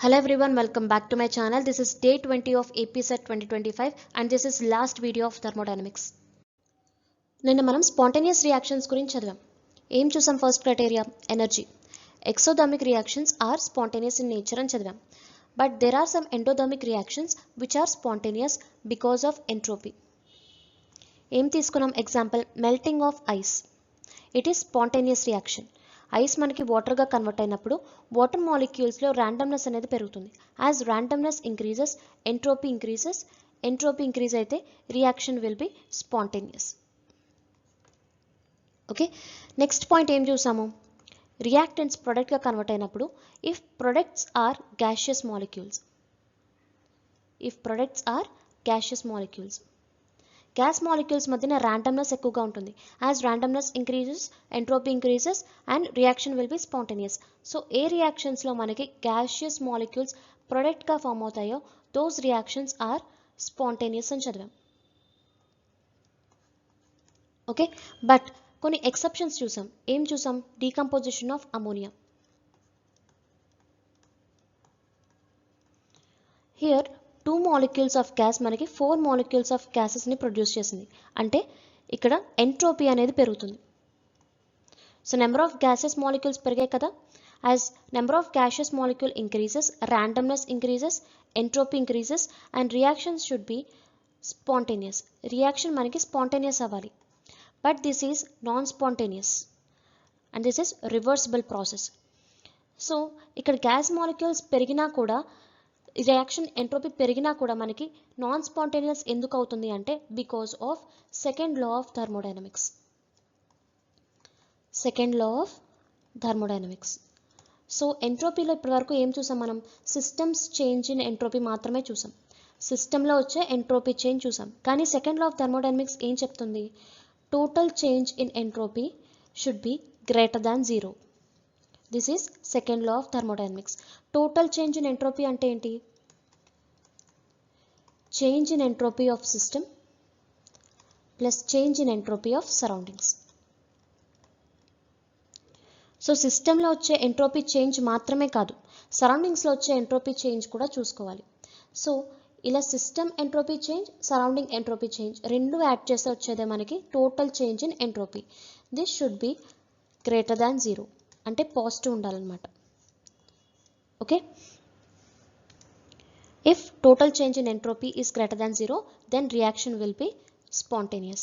Hello everyone, welcome back to my channel. This is day 20 of APSET 2025 and this is last video of thermodynamics. నిన్న మనం spontaneous reactions గురించి చదివాం. ఏం చూసాం? First criteria energy. Exothermic reactions are spontaneous in nature అని చదివాం. But there are some endothermic reactions which are spontaneous because of entropy. ఏం తీసుకున్నాం? Example melting of ice. It is spontaneous reaction. Ice మనకి వాటర్గా కన్వర్ట్ అయినప్పుడు water మాలిక్యూల్స్లో randomness అనేది పెరుగుతుంది. As randomness increases entropy increases. Entropy increase అయితే reaction will be spontaneous. Okay, next point ఏం చూసాము? రియాక్టెంట్స్ ప్రొడక్ట్గా కన్వర్ట్ అయినప్పుడు if products are gaseous molecules. Gas molecules మధ్యన ర్యాండమ్నెస్ ఎక్కువగా ఉంటుంది. As randomness increases entropy increases and reaction will be spontaneous. So ఏ రియాక్షన్స్లో మనకి గ్యాషియస్ మాలిక్యూల్స్ ప్రొడక్ట్గా ఫామ్ అవుతాయో దోస్ రియాక్షన్స్ ఆర్ స్పాంటేనియస్ అని చదివాం. ఓకే, బట్ కొన్ని ఎక్సెప్షన్స్ చూసాం. ఏం చూసాం? Decomposition of ammonia. Here 2 molecules of gas మనకి 4 molecules of gases ని ప్రొడ్యూస్ చేసింది. అంటే ఇక్కడ ఎంట్రోపీ అనేది పెరుగుతుంది. So number of gases molecules పెరిగాయి కదా. As number of gaseous molecule increases, randomness increases, entropy increases and reactions should be spontaneous. Reaction మనకి స్పాంటేనియస్ అవ్వాలి. But this is non spontaneous and this is reversible process. So ఇక్కడ gas molecules పెరిగినా కూడా reaction entropy పెరిగినా కూడా మనకి non spontaneous ఎందుకు అవుతుంది అంటే because of second law of thermodynamics. So ఎంట్రోపీలో ఇప్పటివరకు ఏం చూసాం మనం? సిస్టమ్స్ చేంజ్ ఇన్ ఎంట్రోపీ మాత్రమే చూసాం. సిస్టంలో వచ్చే ఎంట్రోపీ చేంజ్ చూసాం. కానీ సెకండ్ లా ఆఫ్ థర్మోడైనమిక్స్ ఏం చెప్తుంది? Total change in entropy should be greater than zero. This is second law of thermodynamics. Total change in entropy అంటే ఏంటి? Change in entropy of system plus change in entropy of surroundings. So సిస్టంలో వచ్చే entropy change మాత్రమే కాదు, సరౌండింగ్స్లో వచ్చే entropy change కూడా చూసుకోవాలి. సో ఇలా system entropy change, surrounding entropy change రెండు యాడ్ చేస్తే వచ్చేదే మనకి total change in entropy. This should be greater than zero, అంటే పాజిటివ్ ఉండాలన్నమాట. Okay, if total change in entropy is greater than zero then reaction will be spontaneous.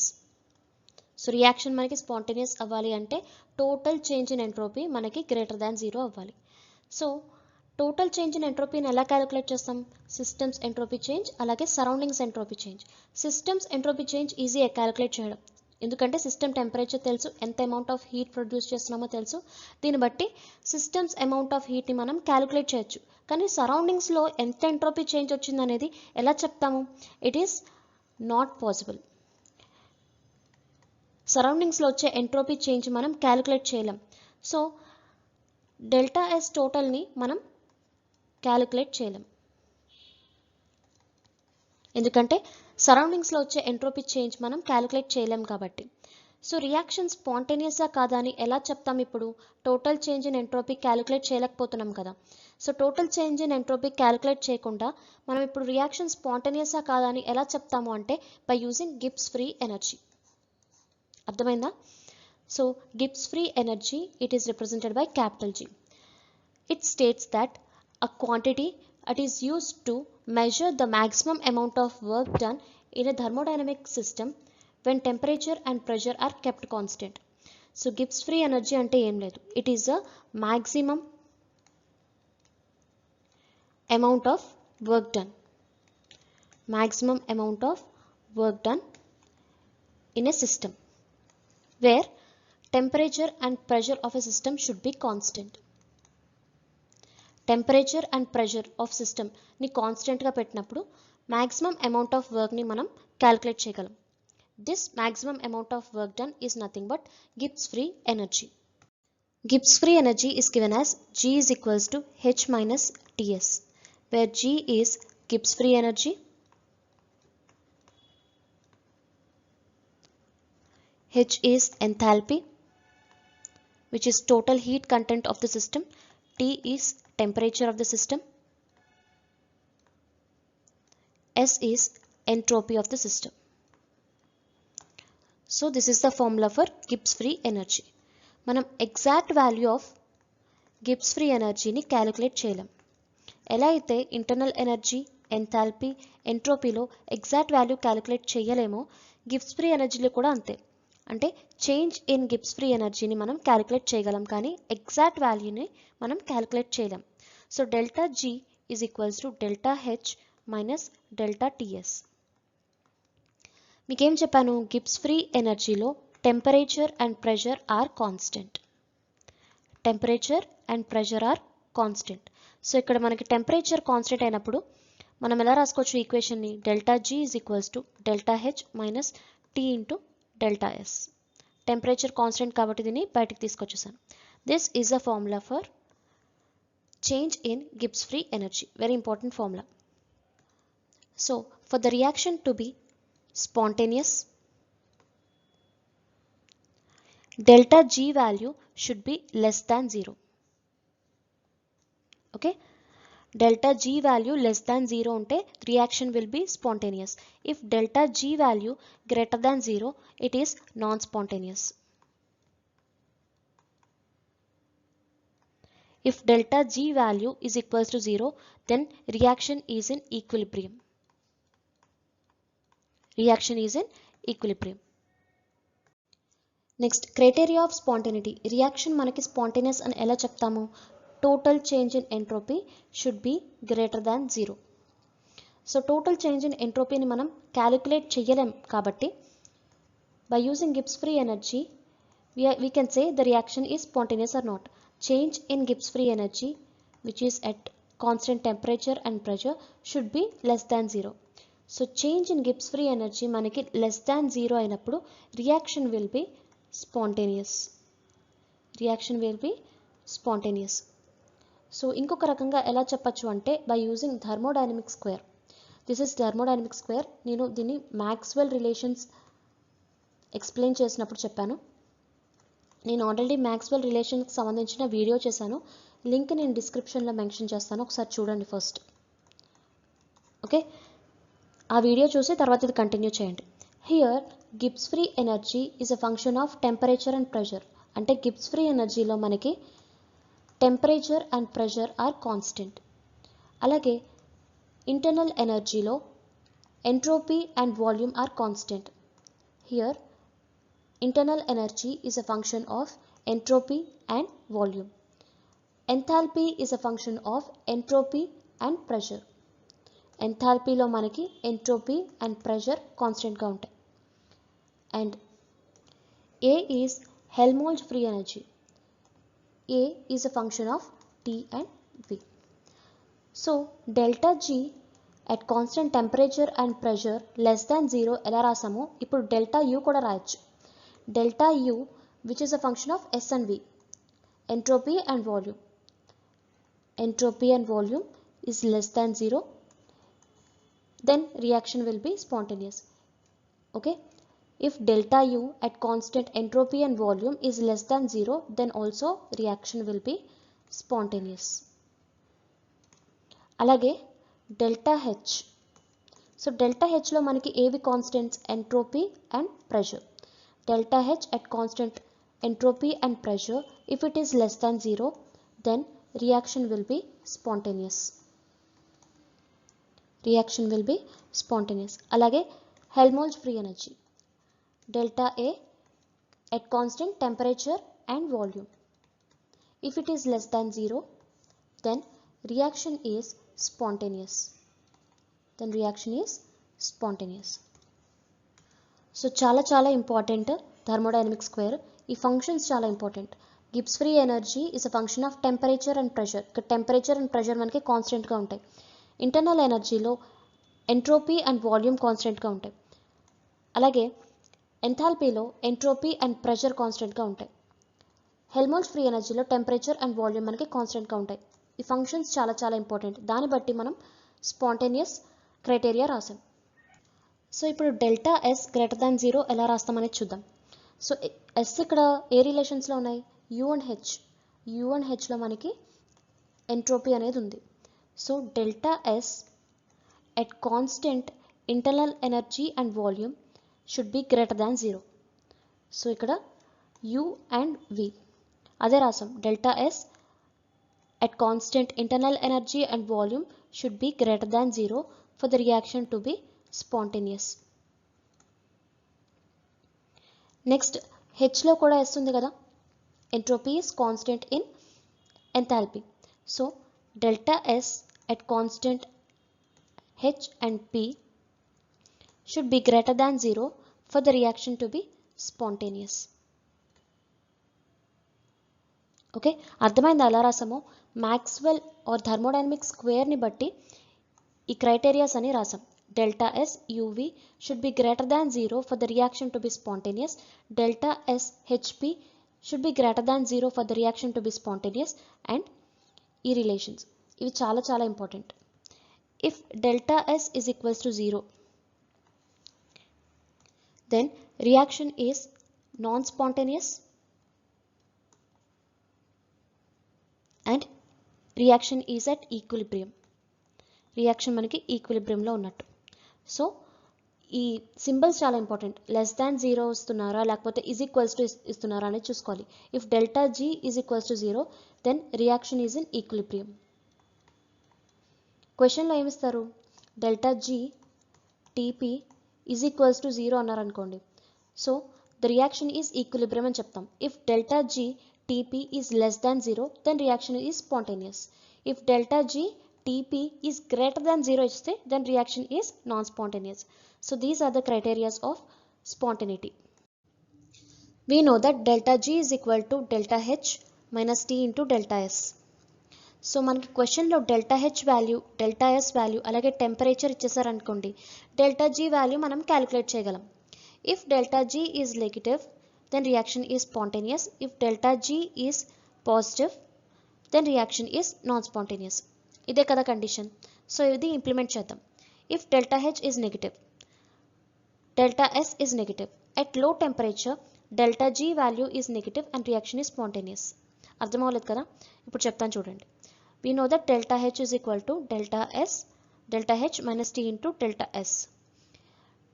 So reaction మనకి spontaneous అవ్వాలి అంటే total change in entropy మనకి greater than zero అవ్వాలి. So total change in entropy ని ఎలా calculate చేస్తాం? Systems entropy change అలాగే surroundings entropy change. Systems entropy change ఈజీగా క్యాలిక్యులేట్ చేయడం, ఎందుకంటే సిస్టమ్ టెంపరేచర్ తెలుసు, ఎంత అమౌంట్ ఆఫ్ హీట్ ప్రొడ్యూస్ చేస్తున్నామో తెలుసు. దీన్ని బట్టి సిస్టమ్స్ అమౌంట్ ఆఫ్ హీట్ని మనం క్యాలిక్యులేట్ చేయొచ్చు. కానీ సరౌండింగ్స్లో ఎంత ఎంట్రోపీ చేంజ్ వచ్చిందనేది ఎలా చెప్తాము? It is not possible. సరౌండింగ్స్లో వచ్చే ఎంట్రోపీ చేంజ్ మనం క్యాలిక్యులేట్ చేయలేం. సో డెల్టా ఎస్ టోటల్ని మనం క్యాలిక్యులేట్ చేయలేం, ఎందుకంటే సరౌండింగ్స్లో వచ్చే ఎంట్రోపీ చేంజ్ మనం క్యాలిక్యులేట్ చేయలేం కాబట్టి. సో రియాక్షన్ స్పాంటేనియస్గా కాదా అని ఎలా చెప్తాం? ఇప్పుడు total change in entropy calculate చేయలేకపోతున్నాం కదా. So total change in entropy calculate చేయకుండా మనం ఇప్పుడు రియాక్షన్ స్పాంటేనియస్గా కాదా అని ఎలా చెప్తాము అంటే by using Gibbs free energy. అర్థమైందా? So Gibbs free energy it is represented by capital G. It states that a quantity it is used to measure the maximum amount of work done in a thermodynamic system when temperature and pressure are kept constant. So Gibbs free energy ante em ledu, it is a maximum amount of work done in a system where temperature and pressure of a system should be constant. Temperature and pressure of సిస్టమ్ని కాన్స్టెంట్గా పెట్టినప్పుడు maximum amount of వర్క్ని మనం calculate చేయగలం. This maximum amount of work done is nothing but Gibbs free energy. Gibbs free energy is given as G is equals to H minus Ts, where G is Gibbs free energy, H is enthalpy which is total heat content of the system, T is temperature of the system, S is entropy of the system. So this is the formula for Gibbs free energy. మనం exact value of Gibbs free ఎనర్జీని calculate చేయలేం. ఎలా అయితే internal energy, enthalpy, ఎంట్రోపీలో exact value calculate చేయలేమో Gibbs free ఎనర్జీలో కూడా అంతే. అంటే చేంజ్ ఇన్ గిబ్స్ ఫ్రీ ఎనర్జీని మనం క్యాలిక్యులేట్ చేయగలం కానీ ఎగ్జాక్ట్ వాల్యూని మనం క్యాలిక్యులేట్ చేయలేం. So delta G is equals to delta H minus delta TS. మీకేం చెప్పాను? గిబ్స్ ఫ్రీ ఎనర్జీలో temperature and pressure are constant. Temperature and pressure are constant. సో ఇక్కడ మనకి టెంపరేచర్ కాన్స్టెంట్ అయినప్పుడు మనం ఎలా రాసుకోవచ్చు ఈక్వేషన్ని? Delta G is equals to delta H minus T into delta S. Temperature constant కాబట్టి దీన్ని బయటికి తీసుకొచ్చేసాను. This is a formula for change in Gibbs free energy. Very important formula. So for the reaction to be spontaneous, delta G value should be less than 0. Okay, delta G value less than 0 unte reaction will be spontaneous. If delta G value greater than 0, it is non-spontaneous. If delta G value is equals to 0, then reaction is in equilibrium. Reaction is in equilibrium. Next, criteria of spontaneity. Reaction manaki spontaneous అని ఎలా చెప్తాము? Total change in entropy should be greater than 0. So total change in entropy ని మనం calculate చేయలేం కాబట్టి by using Gibbs free energy we can say the reaction is spontaneous or not. Change in Gibbs free energy which is at constant temperature and pressure should be less than 0. So change in Gibbs free energy మనకి less than 0 అయినప్పుడు reaction will be spontaneous. Reaction will be spontaneous. So ఇంకొక రకంగా ఎలా చెప్పచ్చు అంటే by using thermodynamic square. This is thermodynamic square. నేను దీన్ని Maxwell relations explain చేసినప్పుడు చెప్పాను. నేను ఆల్రెడీ మ్యాక్స్వెల్ రిలేషన్కి సంబంధించిన వీడియో చేశాను. లింక్ నేను డిస్క్రిప్షన్లో మెన్షన్ చేస్తాను, ఒకసారి చూడండి ఫస్ట్. ఓకే, ఆ వీడియో చూసి తర్వాత ఇది కంటిన్యూ చేయండి. Here Gibbs free energy is a function of temperature and pressure. అంటే గిబ్స్ ఫ్రీ ఎనర్జీలో మనకి temperature and pressure are constant. అలాగే ఇంటర్నల్ ఎనర్జీలో entropy and volume are constant. Here internal energy is a function of entropy and volume. Enthalpy is a function of entropy and pressure. Enthalpy lo manaki entropy and pressure constant ga untayi. And A is Helmholtz free energy. A is a function of T and V. So delta G at constant temperature and pressure less than 0 ela rasamo, ippudu delta U kuda rayachu. Delta U which is a function of S and V, entropy and volume. Entropy and volume is less than 0, then reaction will be spontaneous. Okay, if delta U at constant entropy and volume is less than 0, then also reaction will be spontaneous. Alage delta H. So delta H lo manaki ఏవి constants? Entropy and pressure. Delta H at constant entropy and pressure, if it is less than 0, then reaction will be spontaneous. Reaction will be spontaneous. Alage Helmholtz free energy. Delta A at constant temperature and volume. If it is less than 0, then reaction is spontaneous. Then reaction is spontaneous. So చాలా important thermodynamic square. ఈ functions చాలా important. Gibbs free energy is a function of temperature and pressure. ఇక్కడ temperature and pressure మనకి కాన్స్టెంట్గా ఉంటాయి. Internal ఎనర్జీలో entropy and volume కాన్స్టెంట్గా ఉంటాయి. అలాగే ఎంథాల్పీలో ఎంట్రోపీ అండ్ ప్రెషర్ కాన్స్టెంట్గా ఉంటాయి. హెల్మోల్ట్జ్ ఫ్రీ ఎనర్జీలో టెంపరేచర్ అండ్ వాల్యూమ్ మనకి కాన్స్టెంట్గా ఉంటాయి. ఈ ఫంక్షన్స్ చాలా ఇంపార్టెంట్. దాన్ని బట్టి మనం స్పాంటేనియస్ క్రైటీరియా రాసాం. సో ఇప్పుడు డెల్టా ఎస్ గ్రేటర్ దాన్ 0 ఎలా రాస్తామనేది చూద్దాం. సో ఎస్ ఇక్కడ ఏ రిలేషన్స్లో ఉన్నాయి? U and H. U and హెచ్లో మనకి ఎంట్రోపీ అనేది ఉంది. So delta S at constant internal energy and volume should be greater than 0. So ఇక్కడ U and V అదే రాసాం. Delta S at constant internal energy and volume should be greater than 0 for the reaction to be spontaneous. Next హెచ్లో కూడా S ఉంది కదా, entropy is constant in enthalpy. So delta S at constant H and P should be greater than 0 for the reaction to be spontaneous. Okay, అర్థమైంది అలా రాసాము. Maxwell are thermodynamic స్క్వేర్ని బట్టి ఈ criterias అని రాసాం. Delta s UV should be greater than 0 for the reaction to be spontaneous. Delta s HP should be greater than 0 for the reaction to be spontaneous. And ఈ relations ఇవి చాలా చాలా important. If delta S is equals to 0 then reaction is non-spontaneous and reaction is at equilibrium. Reaction మనకి ఈక్విలిబ్రియంలో ఉన్నట్టు. So ఈ symbols చాలా important. Less than 0 ఇస్తున్నారా లేకపోతే ఈజ్ ఈక్వల్స్ టు ఇస్తున్నారా అనేది చూసుకోవాలి. If delta G is equals to 0 then reaction is in equilibrium. క్వశ్చన్లో ఏమిస్తారు, delta G TP is equals to 0 అన్నారనుకోండి. So the reaction is equilibrium అని చెప్తాం. If delta G TP is less than 0 then reaction is spontaneous. If delta G TP is greater than 0 ఇస్తే then reaction is non spontaneous. So these are the criterias of spontaneity. We know that delta G is equal to delta H minus T into delta S. So మనకి క్వశ్చన్లో delta H value, delta S value, అలాగే temperature ఇచ్చేసారనుకోండి, delta G value మనం calculate చేయగలం. If delta G is negative then reaction is spontaneous. If delta G is positive then reaction is non spontaneous. ఇదే కదా condition. So ఇది implement చేద్దాం. If delta H is negative, delta S is negative, at low temperature delta G value is negative and reaction is spontaneous. అర్థం అవ్వలేదు కదా, ఇప్పుడు చెప్తాను చూడండి. We know that delta H is equal to delta S, delta H minus T into delta S.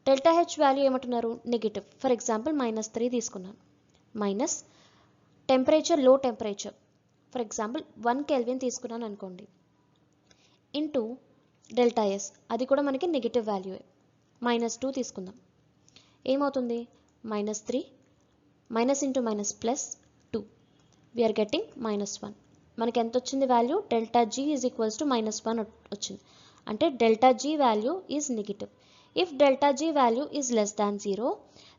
Delta H value ఏమంటున్నారు, negative. For example -3 తీసుకున్నాను. Minus temperature, లో temperature for example 1 Kelvin తీసుకున్నాను అనుకోండి, ఇంటూ డెల్టా ఎస్, అది కూడా మనకి negative value. -2 తీసుకుందాం, ఏమవుతుంది, -3 minus into minus plus 2, we are getting -1. మనకి ఎంత వచ్చింది value, delta G is equals to -1 వచ్చింది. అంటే delta G value is negative. If delta G value is less than 0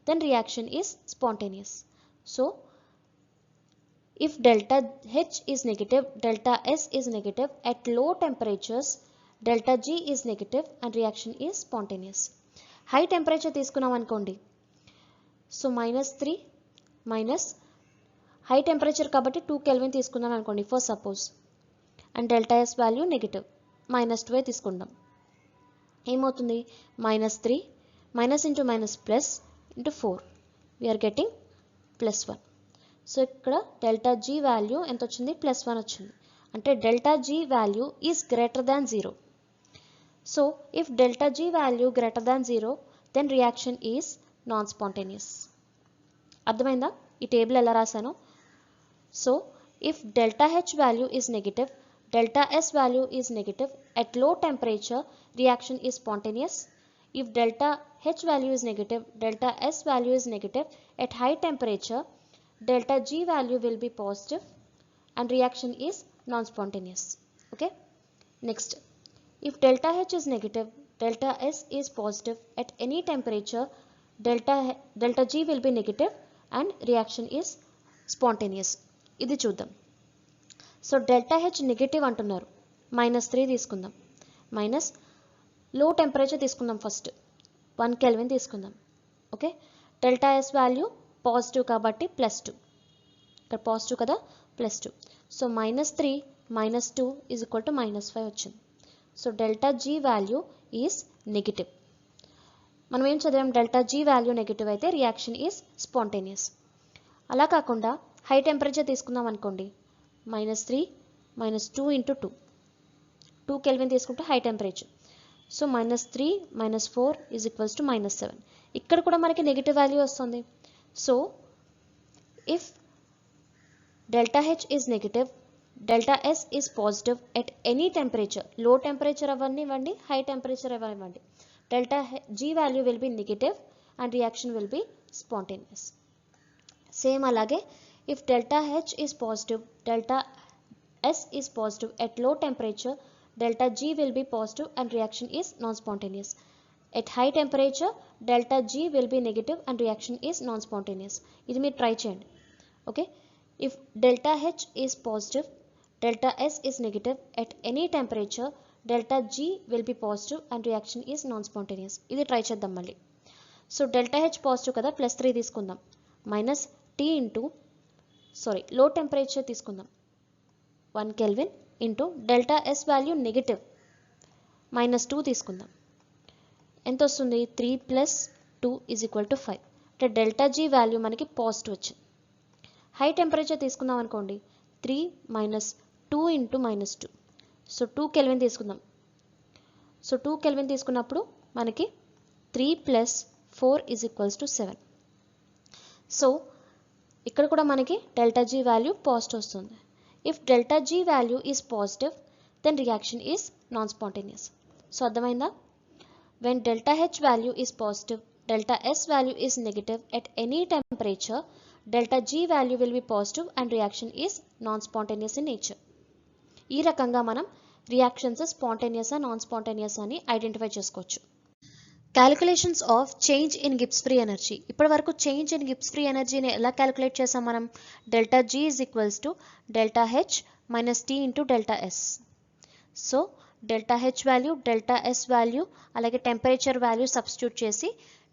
then reaction is spontaneous. So if delta H is negative, delta S is negative, at low temperatures delta G is negative and reaction is spontaneous. High temperature తీసుకున్నాం అనుకోండి, so -3 minus high temperature కాబట్టి 2 Kelvin తీసుకున్నాను అనుకోండి for suppose, and delta S value negative, -2 తీసుకుందాం, ఏమవుతుంది, -3 minus into minus plus into 4, we are getting +1. So ఇక్కడ delta G value ఎంత వచ్చింది, +1 వచ్చింది. అంటే delta G value is greater than 0. So if delta G value greater than 0 then reaction is non spontaneous. అర్థమైందా ఈ table ఎలా రాశాను? So if delta H value is negative, delta S value is negative, at low temperature reaction is spontaneous. If delta H value is negative, delta S value is negative, at high temperature delta G value will be positive and reaction is non-spontaneous. Okay. Next, if delta H is negative, delta S is positive, at any temperature delta G will be negative and reaction is spontaneous. ఇది చూద్దాం. So delta H negative అంటున్నారు, -3 తీసుకుందాం, minus లో temperature తీసుకుందాం, first 1 Kelvin తీసుకుందాం. Okay, delta S value positive కాబట్టి +2, ఇక్కడ positive కదా, +2. సో -3 -2 ఈజ్ ఈక్వల్ టు -5 వచ్చింది. So delta G value is negative. మనం ఏం చదివాం, డెల్టా జీ వాల్యూ నెగిటివ్ అయితే రియాక్షన్ ఈజ్ స్పాంటేనియస్. అలా కాకుండా హై టెంపరేచర్ తీసుకుందాం అనుకోండి, -3 -2 ఇంటూ 2 Kelvin తీసుకుంటే high temperature. So -3 -4 is equals to -7. ఇక్కడ కూడా మనకి నెగిటివ్ వాల్యూ వస్తుంది. So if delta H is negative, delta S is positive at any temperature, low temperature avaniవ్వండి, high temperature avaniవ్వండి, delta G value will be negative and reaction will be spontaneous. Same alage if delta H is positive, delta S is positive at low temperature, delta G will be positive and reaction is non-spontaneous. At high temperature, delta G will be negative and reaction is non-spontaneous. ఇది మీరు try చేయండి. Okay, if delta H is positive, delta S is negative at any temperature, delta G will be positive and reaction is non-spontaneous. ఇది try చేద్దాం మళ్ళీ. So delta H positive కదా, +3 తీసుకుందాం, minus T into లో temperature తీసుకుందాం 1 kelvin into delta S value negative -2 తీసుకుందాం. ఎంత వస్తుంది? 3 + 2 = 5. అంటే డెల్టా G వాల్యూ మనకి పాజిటివ్ వచ్చింది. హై టెంపరేచర్ తీసుకుందాం అనుకోండి, 3 - 2 ఇంటూ -2, సో 2 కెల్విన్ తీసుకుందాం. సో 2 కెల్విన్ తీసుకున్నప్పుడు మనకి 3 + 4 = 7. సో ఇక్కడ కూడా మనకి డెల్టా G వాల్యూ పాజిటివ్ వస్తుంది. If delta G value is positive, then reaction is non spontaneous. So అర్థమైందా? When delta H value is positive, delta S value is negative at any temperature, delta G value will be positive and reaction is non-spontaneous in nature. ఈ రకంగా మనం reactions spontaneous non spontaneous అని identify చేసుకోవచ్చు. Calculations of change in Gibbs free energy. ఇప్పటి వరకు change in Gibbs free ఎనర్జీని ఎలా calculate చేసాం మనం? Delta G is equals to delta H minus T into delta S. So delta H value, delta S value, అలాగే temperature value substitute చేసి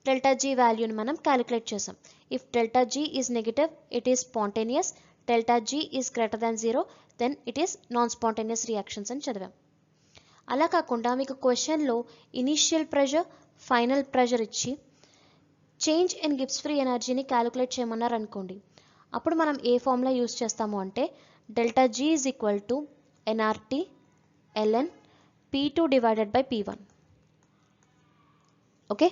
delta G వాల్యూని మనం క్యాలిక్యులేట్ చేసాం. If delta G is negative, it is spontaneous. delta G is greater than 0, then it is non spontaneous reactions అని చదివాం. అలా కాకుండా మీకు క్వశ్చన్లో ఇనీషియల్ ప్రెషర్, ఫైనల్ ప్రెషర్ ఇచ్చి చేంజ్ ఇన్ గిబ్స్ ఫ్రీ ఎనర్జీని క్యాలిక్యులేట్ చేయమన్నారు అనుకోండి, అప్పుడు మనం ఏ ఫార్ములా యూస్ చేస్తాము అంటే delta G is equal to nRT ln P2 divided by P1. Okay,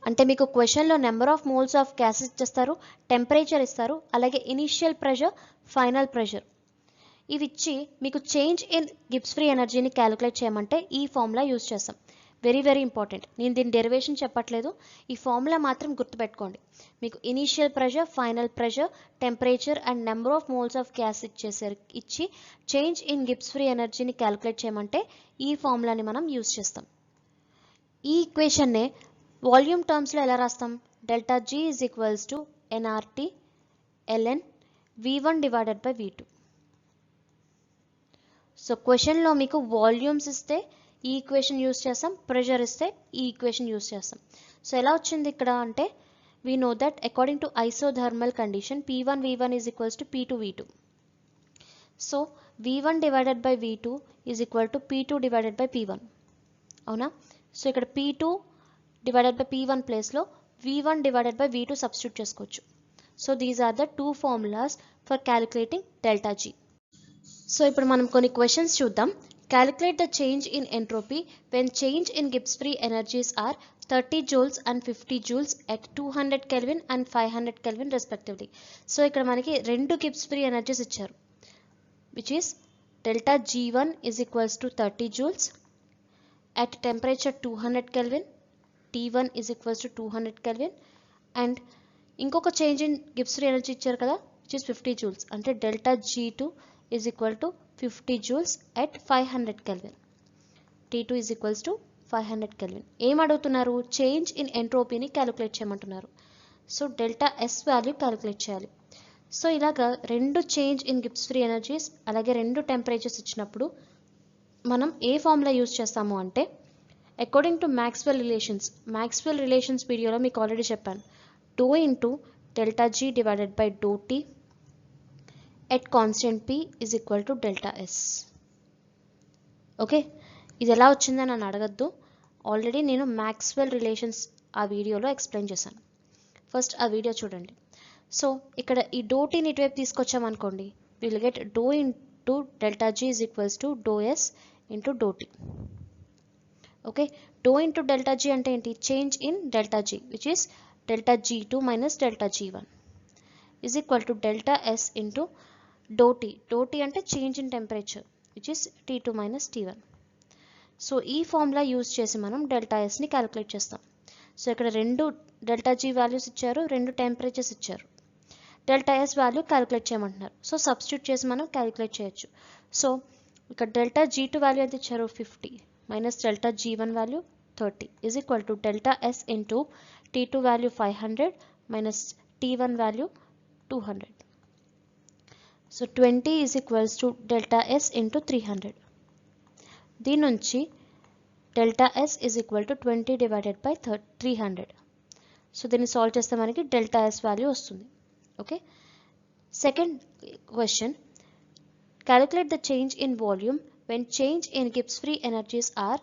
అంటే మీకు క్వశ్చన్లో number of moles of gas ఇచ్చేస్తారు, టెంపరేచర్ ఇస్తారు, అలాగే ఇనీషియల్ ప్రెషర్, ఫైనల్ ప్రెషర్ ఇవి ఇచ్చి మీకు చేంజ్ ఇన్ గిబ్స్ ఫ్రీ ఎనర్జీని క్యాలిక్యులేట్ చేయమంటే ఈ ఫార్ములా యూస్ చేస్తాం. Very very important. నేను దీని డెరివేషన్ చెప్పట్లేదు, ఈ ఫార్ములా మాత్రం గుర్తుపెట్టుకోండి. మీకు initial pressure, final pressure, temperature and number of moles of gas ఇచ్చి చేంజ్ ఇన్ గిబ్స్ ఫ్రీ ఎనర్జీని క్యాలిక్యులేట్ చేయమంటే ఈ ఫార్ములాని మనం యూస్ చేస్తాం. ఈ ఈక్వేషన్నే వాల్యూమ్ టర్మ్స్లో ఎలా రాస్తాం? Delta G is equals to nRT ln V1 divided by V2. So క్వశ్చన్లో మీకు వాల్యూమ్స్ ఇస్తే ఈ ఈక్వేషన్ యూస్ చేస్తాం, ప్రెషర్ ఇస్తే ఈ ఈక్వేషన్ యూస్ చేస్తాం. సో ఎలా వచ్చింది ఇక్కడ అంటే, we know that according to isothermal condition P1 V1 is equals to P2 V2. So V1 divided by V2 is equal to P2 divided by P1. అవునా? So ఇక్కడ P2 divided by P1 ప్లేస్లో V1 divided by V2 substitute చేసుకోవచ్చు. So these are the two formulas for calculating delta G. So ఇప్పుడు మనం కొన్ని questions చూద్దాం. Calculate the change in entropy when change in Gibbs free energies are 30 joules and 50 joules at 200 Kelvin and 500 Kelvin respectively. So ఇక్కడ మనకి రెండు Gibbs free energies ఇచ్చారు, which is delta G1 is equals to 30 joules at temperature 200 Kelvin, T1 is equals to 200 Kelvin, and ఇంకొక change in Gibbs free energy ఇచ్చారు కదా, which is 50 joules, అంటే delta G2 is equal to 50 joules at 500 Kelvin, T2 is equals to 500 Kelvin. ఏం అడుగుతున్నారు? Change in ఎంట్రోపీని calculate చేయమంటున్నారు. So delta S value calculate చేయాలి. So ఇలాగా రెండు change in Gibbs free energies అలాగే రెండు టెంపరేచర్స్ ఇచ్చినప్పుడు మనం ఏ ఫార్ములా యూజ్ చేస్తాము అంటే, అకార్డింగ్ టు మ్యాక్స్వెల్ రిలేషన్స్ వీడియోలో మీకు ఆల్రెడీ చెప్పాను, do into delta G divided by do T at constant P is equal to delta S. Okay, ఇది ఎలా వచ్చిందని నన్ను అడగద్దు, ఆల్రెడీ నేను మ్యాక్స్వెల్ రిలేషన్స్ ఆ వీడియోలో ఎక్స్ప్లెయిన్ చేశాను. ఫస్ట్ ఆ వీడియో చూడండి. సో ఇక్కడ ఈ డో టీని ఇటువైపు తీసుకొచ్చామనుకోండి, will get do into delta G is equals to do S into do T. Okay, do into delta G అంటే ఏంటి? Change in delta G which is delta G2 minus delta G1 is equal to delta S into do T. Do T అంటే change in temperature which is T2 minus T1. So ఈ formula use చేసి మనం delta Sని calculate చేస్తాం. So ఇక్కడ రెండు delta G values ఇచ్చారు, రెండు టెంపరేచర్స్ ఇచ్చారు. డెల్టా S వాల్యూ క్యాలిక్యులేట్ చేయమంటున్నారు. సో సబ్స్టిట్యూట్ చేసి మనం క్యాలిక్యులేట్ చేయొచ్చు. సో ఇక్కడ డెల్టా G2 వాల్యూ ఎంత ఇచ్చారు? 50 minus delta G1 value 30 is equal to delta S into T2 value 500 minus T1 value 200. So 20 is equals to delta S into 300. దీని నుంచి delta S is equal to 20 divided by 300. So దీన్ని solve చేస్తే మనకి delta S value వస్తుంది. Okay, second question, calculate the change in volume when change in Gibbs free energies are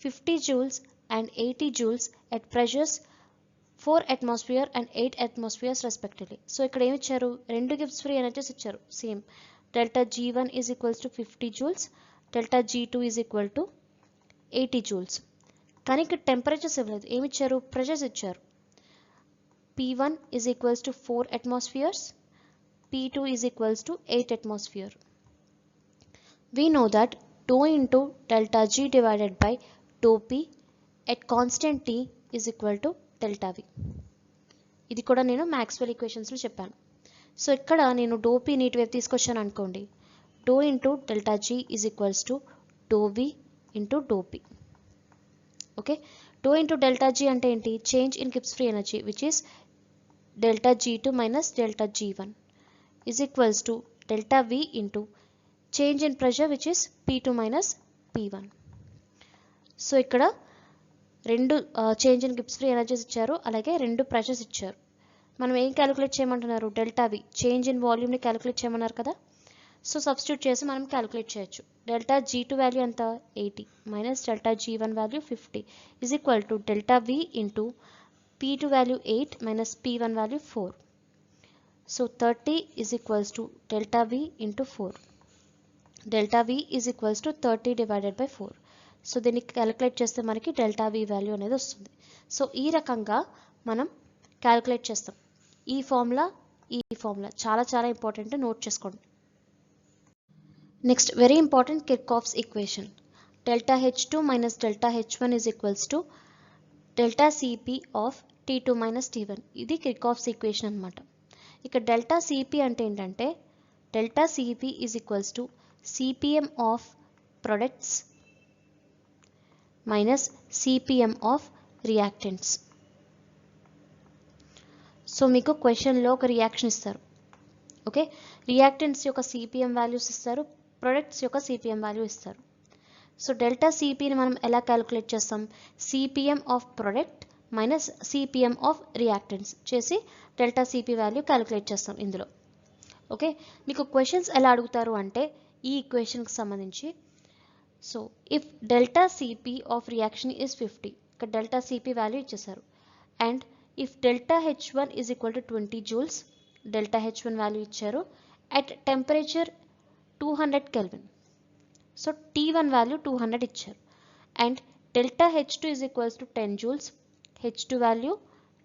50 joules and 80 joules at pressures 4 atmosphere and 8 atmospheres respectively. So ఇక్కడ ఏమి ఇచ్చారు? రెండు Gibbs free energies ఇచ్చారు. Same delta G1 is equals to 50 joules, delta G2 is equal to 80 joules. కానీ ఇక్కడ temperatures ఇవ్వలేదు, ఏమి ఇచ్చారు? ప్రెషర్స్ ఇచ్చారు. P1 is equals to 4 atmospheres, P2 is equals to 8 atmosphere. We know that dou into delta G divided by dou P at constant T is equal to delta V. ఇది కూడా నేను Maxwell ఈక్వేషన్స్లో చెప్పాను. So ఇక్కడ నేను do P నీటి వైపు తీసుకొచ్చాను అనుకోండి. Do into delta G is equals to do V into do P. Okay, do into delta G అంటే ఏంటి? Change in Gibbs free energy which is delta G2 minus delta G1 is equals to delta V into change in pressure which is P2 minus P1. So ఇక్కడ రెండు change in Gibbs free energies ఇచ్చారు, అలాగే రెండు pressures ఇచ్చారు. మనం ఏం calculate చేయమంటున్నారు? Delta V, change in వాల్యూమ్ని calculate చేయమన్నారు కదా. సో సబ్స్టిట్యూట్ చేసి మనం క్యాలిక్యులేట్ చేయొచ్చు. డెల్టా G2 వాల్యూ ఎంత? 80 minus delta G1 value 50 is equal to delta V into P2 value 8 minus P1 value 4. So 30 is equals to delta V into 4. Delta V is equals to 30 divided by 4. So దీన్ని calculate చేస్తే మనకి delta V value అనేది వస్తుంది. So ఈ రకంగా మనం calculate చేస్తాం. ఈ ఫార్ములా చాలా చాలా ఇంపార్టెంట్, నోట్ చేసుకోండి. Next very important, Kirchhoff's equation. Delta H2 minus delta H1 is equals to delta CP of T2 minus T1. ఇది కిర్చాఫ్స్ ఈక్వేషన్ అనమాట. ఇక్కడ డెల్టా CP అంటే ఏంటంటే delta CP is equals to CPM of products minus CPM of reactants. So మీకు క్వశ్చన్లో ఒక reaction ఇస్తారు. Okay, reactants యొక్క CPM వాల్యూస్ ఇస్తారు, ప్రొడక్ట్స్ యొక్క CPM వాల్యూ ఇస్తారు. సో డెల్టా CPని మనం ఎలా క్యాలిక్యులేట్ చేస్తాం? CPM of product minus CPM of reactants చేసి డెల్టా CP వాల్యూ క్యాలిక్యులేట్ చేస్తాం ఇందులో. ఓకే, మీకు క్వశ్చన్స్ ఎలా అడుగుతారు అంటే ఈ ఈక్వేషన్కి సంబంధించి. So if delta CP of reaction is 50, ఇక్కడ డెల్టా CP వాల్యూ ఇచ్చేసారు. And if delta H1 is equal to 20 joules, delta H1 value ఇచ్చారు at temperature 200 kelvin. So T1 value 200 ఇచ్చారు. And delta H2 is equals to 10 joules, H2 value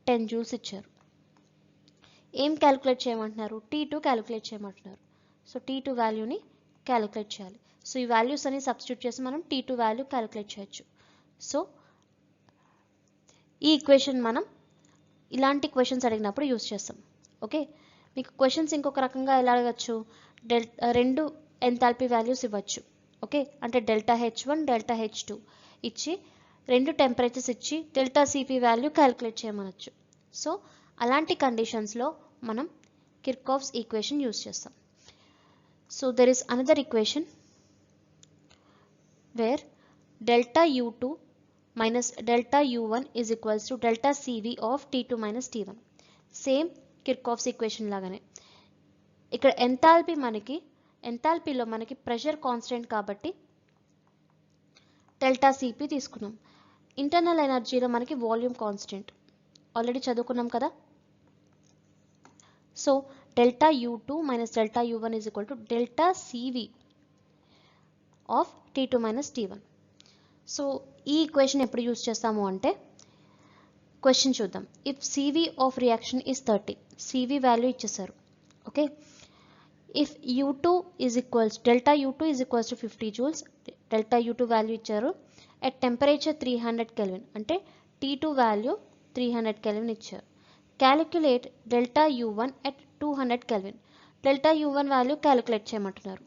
10 joules ఇచ్చారు. ఏం calculate చేయమంటున్నారు? T2 calculate చేయమంటున్నారు. So T2 వాల్యూని calculate చేయాలి. So ఈ values అని సబ్స్టిట్యూట్ చేసి మనం T2 వాల్యూ క్యాలిక్యులేట్ చేయొచ్చు. సో ఈ ఈక్వేషన్ మనం ఇలాంటి క్వశ్చన్స్ అడిగినప్పుడు యూస్ చేస్తాం. ఓకే, మీకు క్వశ్చన్స్ ఇంకొక రకంగా ఎలా అడగచ్చు? రెండు ఎంథాల్పీ వాల్యూస్ ఇవ్వచ్చు. ఓకే, అంటే డెల్టా H1 డెల్టా H2 ఇచ్చి రెండు టెంపరేచర్స్ ఇచ్చి డెల్టా CP వాల్యూ క్యాలిక్యులేట్ చేయమనొచ్చు. సో అలాంటి కండిషన్స్లో మనం కిర్చాఫ్స్ ఈక్వేషన్ యూస్ చేస్తాం. So there is another equation where delta U2 minus delta U1 is equals to delta CV of T2 minus T1. Same Kirchhoff's equation లాగానే ఇక్కడ ఎంథాల్పీలో మనకి pressure constant కాబట్టి delta CP తీసుకున్నాం. Internal ఎనర్జీలో మనకి volume constant already చదువుకున్నాం కదా. So delta U2 minus delta U1 is equal to delta CV of T2 minus T1. So ఈ ఈక్వేషన్ ఎప్పుడు యూజ్ చేస్తాము అంటే క్వశ్చన్ చూద్దాం. If CV of reaction is 30, CV value ఇచ్చేసారు. Okay, if U2 is equals delta U2 is equals to 50 joules, delta U2 value ఇచ్చారు. At temperature 300 kelvin అంటే T2 value 300 kelvin ఇచ్చారు. Calculate delta U1 at 200 kelvin, delta U1 value calculate చేయమంటున్నారు.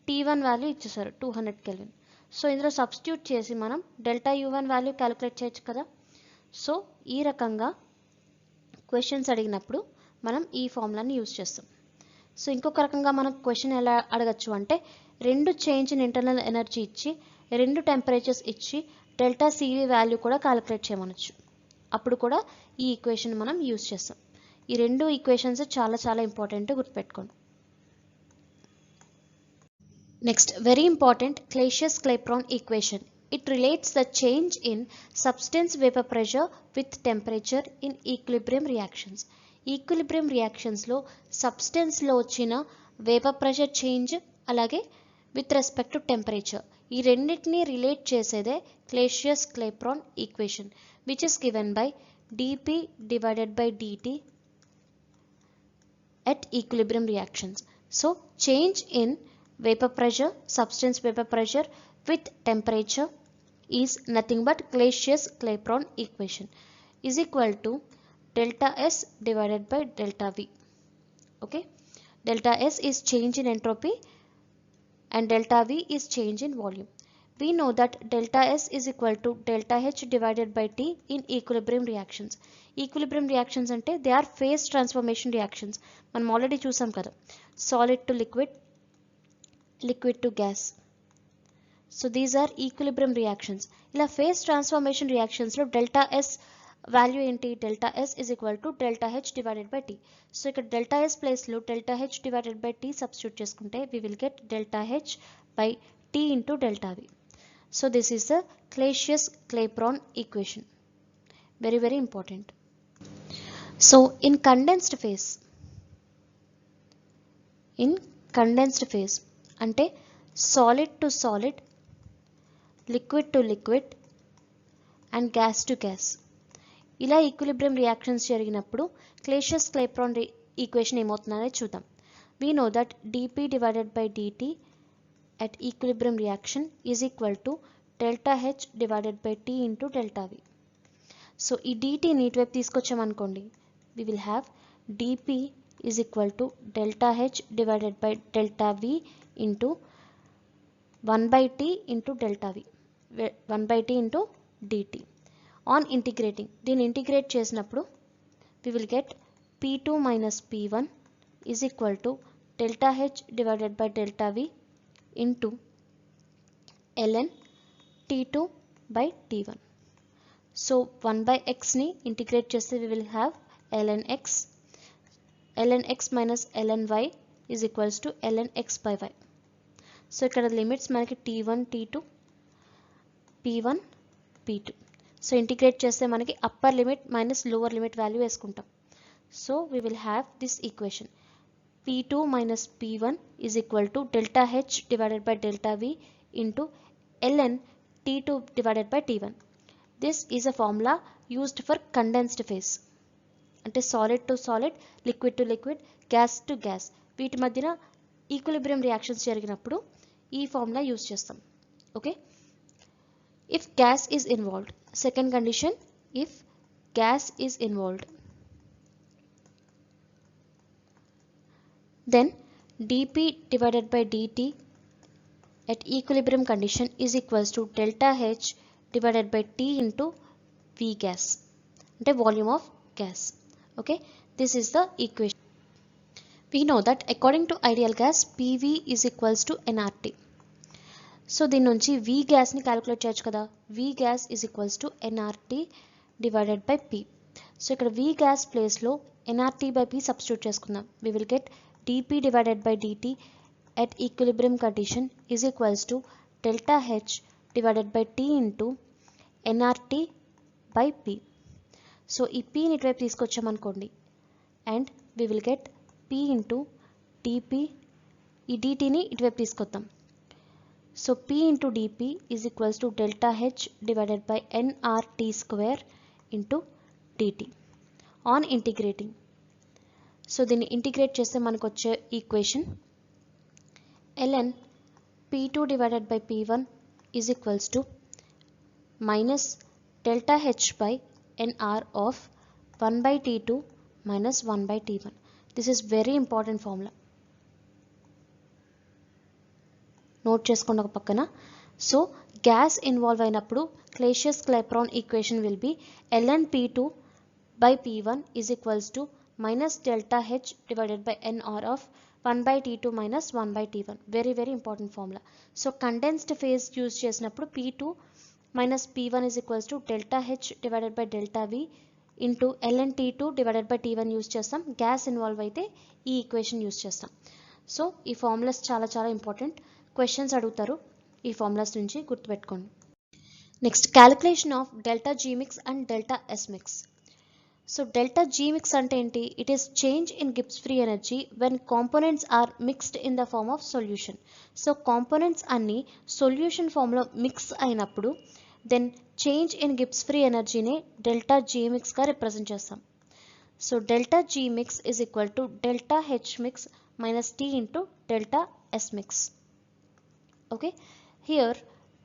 T1 value ఇచ్చేసారు 200 kelvin. So ఇందులో substitute చేసి మనం delta U1 value calculate చేయొచ్చు కదా. సో ఈ రకంగా క్వశ్చన్స్ అడిగినప్పుడు మనం ఈ ఫార్ములాని యూజ్ చేస్తాం. సో ఇంకొక రకంగా మనం క్వశ్చన్ ఎలా అడగచ్చు అంటే రెండు చేంజ్ ఇన్ ఇంటర్నల్ ఎనర్జీ ఇచ్చి రెండు టెంపరేచర్స్ ఇచ్చి డెల్టా CV వాల్యూ కూడా క్యాలిక్యులేట్ చేయమనొచ్చు. అప్పుడు కూడా ఈ ఈక్వేషన్ మనం యూజ్ చేస్తాం. ఈ రెండు ఈక్వేషన్స్ చాలా చాలా ఇంపార్టెంట్, గుర్తుపెట్టుకోండి. Next, very important, Clausius-Clapeyron equation. It relates the change in substance vapor pressure with temperature in equilibrium reactions. Equilibrium reactions లో substance లో వచ్చిన vapor pressure change అలాగే with respect to temperature ఈ రెండింటిని రిలేట్ చేసేదే Clausius-Clapeyron equation, which is given by dP divided by dt at equilibrium reactions. So change in vapor pressure, substance vapor pressure with temperature is nothing but Clausius-Clapeyron equation is equal to delta S divided by delta V. Okay, delta S is change in entropy and delta V is change in volume. We know that delta S is equal to delta H divided by T in equilibrium reactions. Equilibrium reactions ante they are phase transformation reactions. మనం already చూసాం కదా, solid to liquid, liquid to gas. So these are equilibrium reactions. ఇలా phase transformation reactions లో delta S value ఏంటి, delta S is equal to delta H divided by T. So ఇక్కడ delta S place లో delta H divided by T substitute చేసుకుంటే we will get delta H by T into delta V. So this is the Clausius-Clapeyron equation. Very very important. So in condensed phase అంటే solid to solid, liquid to liquid and gas to gas ఇలా equilibrium reactions జరిగినప్పుడు Clausius-Clapeyron equation ఏమవుతుందనేది చూద్దాం. We know that dP divided by dt at equilibrium reaction is equal to delta H divided by T into delta V. So ఈ dtని ఇటువైపు తీసుకొచ్చామనుకోండి, we will have dP is equal to delta H divided by delta V into 1 by T into delta V, 1 by T into dt. On integrating, దీన్ని integrate చేసినప్పుడు we will get P2 minus P1 is equal to delta H divided by delta V into ln T2 by T1. So 1 by x ని integrate చేస్తే we will have ln x minus ln y is equals to ln x by y. So ఇక్కడ limits మనకి T1 T2 P1 P2. So integrate చేస్తే మనకి upper limit minus lower limit value వేసుకుంటాం. So we will have this equation P2 minus P1 is equal to delta H divided by delta V into ln T2 divided by T1. This is a formula used for condensed phase అంటే solid to solid, liquid to liquid, gas to gas వీటి మధ్యన equilibrium reactions జరిగినప్పుడు ఈ formula use చేస్తాం. Okay, if gas is involved, second condition, if gas is involved then dP divided by dt at equilibrium condition is equals to delta H divided by T into V gas అంటే volume of gas. Okay, this is the equation. We know that according to ideal gas PV is equals to nRT. So దీని నుంచి V గ్యాస్ని calculate చేయొచ్చు కదా, V gas is equals to nRT divided by P. So ఇక్కడ V gas ప్లేస్లో nRT by P substitute చేసుకుందాం. We will get dP divided by dt at equilibrium condition is equals to delta H divided by T into nRT by P. So ఈ Pని ఇటువైపు తీసుకొచ్చామనుకోండి and we will get P into dP, ఈ dtని ఇటువైపు తీసుకొద్దాం. So P into dP is equals to delta H divided by nRT square into dt on integrating. So దీన్ని integrate చేస్తే మనకు వచ్చే equation ln P2 divided by P1 is equals to minus delta H by nR of 1 by T2 minus 1 by T1. This is very important formula. Note చేసుకోండి ఒక పక్కన. So gas involve అయినప్పుడు Clausius Clapeyron equation will be ln P2 by P1 is equals to minus delta H divided by nR of 1 by T2 minus 1 by T1. Very very important formula. So condensed phase use చేసినప్పుడు P2 minus P1 is equals to delta H divided by delta V into ln T2 divided by T1 use చేస్తాం. Gas involve అయితే ఈ equation use చేస్తాం. So ఈ formulas చాలా చాలా important. Questions అడుగుతారు ఈ ఫార్ములాస్ నుంచి, గుర్తుపెట్టుకోండి. Next calculation of delta G mix and delta S mix. So delta G mix అంటే ఏంటి? It is change in Gibbs free energy when components are mixed in the form of solution. So components అన్ని solution ఫామ్లో mix అయినప్పుడు then change in Gibbs free ఎనర్జీని delta G మిక్స్గా represent చేస్తాం. So delta G mix is equal to delta H mix minus T into delta S mix. Okay, here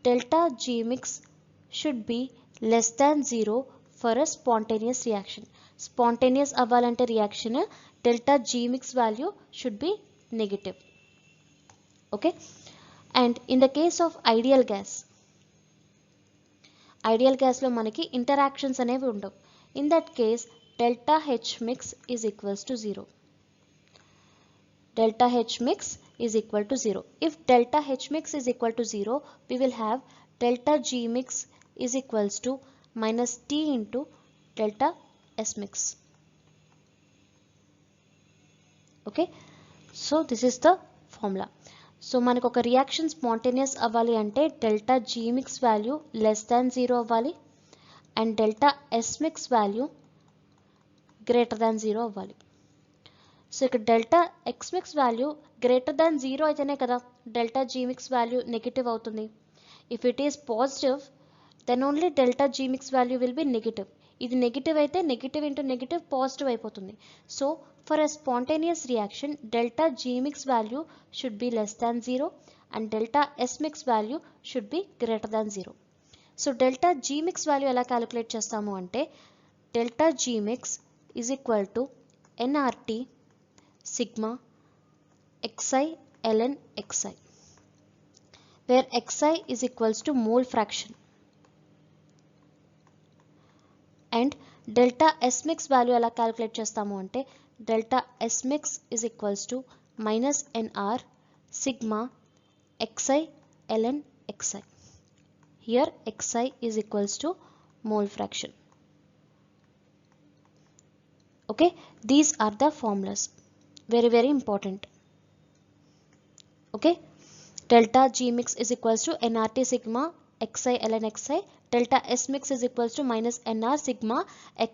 delta G mix should be less than 0 for a spontaneous reaction. Spontaneous అవ్వాలంటే reaction delta G mix value should be negative. Okay, and in the case of ideal gas లో మనకి interactions అనేవి ఉండవు. In that case delta H mix is equals to 0. Delta H mix is equal to 0. If delta H mix is equal to 0, we will have delta G mix is equals to minus T into delta S mix. Okay, so this is the formula. So మనకు ఒక reaction spontaneous అవ్వాలి అంటే delta G mix value less than 0 అవ్వాలి and delta S mix value greater than 0 అవ్వాలి. So ఇక్కడ delta X mix value greater than 0 అయితేనే కదా delta G mix value negative అవుతుంది. If it is positive then only delta G mix value will be negative. ఇది negative అయితే negative into negative positive అయిపోతుంది. So for a spontaneous reaction delta G mix value should be less than 0 and delta S mix value should be greater than 0. So delta G mix value ఎలా calculate చేస్తాము అంటే delta G mix is equal to NRT sigma xi ln xi, where xi is equals to mole fraction and delta S mix value ఎలా calculate చేస్తాము అంటే delta S mix is equals to minus nR sigma xi ln xi. Here xi is equals to mole fraction. Okay, these are the formulas. Very very important. Okay, delta G mix is equals to nRT sigma xi ln xi, delta S mix is equals to minus nR sigma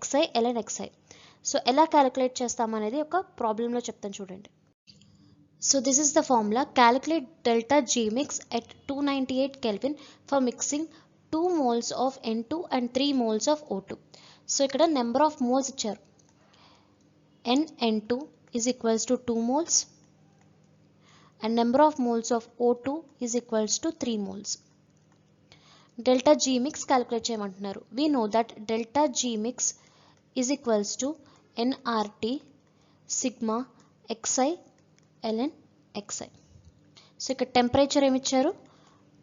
xi ln xi. So ఎలా calculate చేస్తామనేది ఒక ప్రాబ్లంలో చెప్తాను చూడండి. So this is the formula. Calculate delta G mix at 298 Kelvin for mixing 2 moles of N2 and 3 moles of O2. So ఇక్కడ number of moles ఇచ్చారు. N2 is equals to 2 moles and number of moles of O2 is equals to 3 moles. Delta G mix calculate చేయమంటున్నారు. We know that delta G mix is equals to nRT sigma xi ln xi. So ఇక్కడ temperature ఏమి ఇచ్చారు?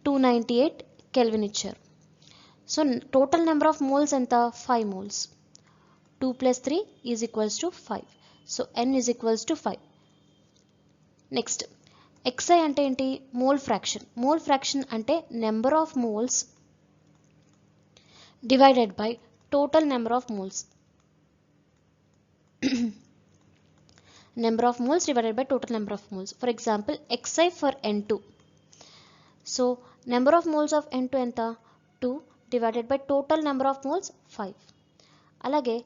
298 kelvin ఇచ్చారు. So total number of moles ఎంత? 5 moles. 2 plus 3 is equals to 5. So n is equals to 5. Next, xi అంటే ఏంటి? Mole fraction. Mole fraction అంటే number of moles divided by total number of moles. Number of moles divided by total number of moles. For example xi for N2. So number of moles of N2 ఎంత? 2 divided by total number of moles 5. అలాగే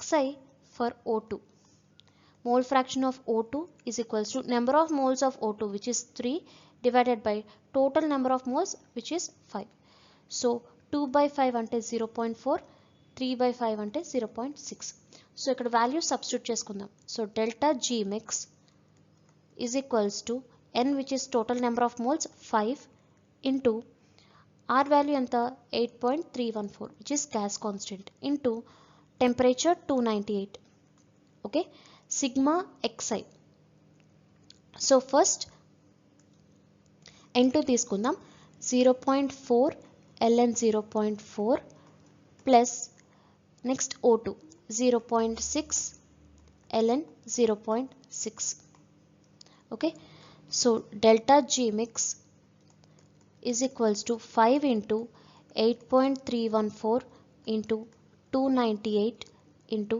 xi for O2. Mole fraction of O2 is equals to number of moles of O2 which is 3 divided by total number of moles which is 5. So 2 by 5 అంటే 0.4, 3 by 5 అంటే 0.6. So ఇక్కడ value substitute చేసుకుందాం. So delta G mix is equals to n which is total number of moles 5 into R value ఎంత 8.314 which is gas constant into temperature 298. Okay, sigma xi. So first n2 తీసుకుందాం. 0.4 ln 0.4 plus next O2 0.6 ln 0.6. okay, so delta G mix is equals to 5 into 8.314 into 298 into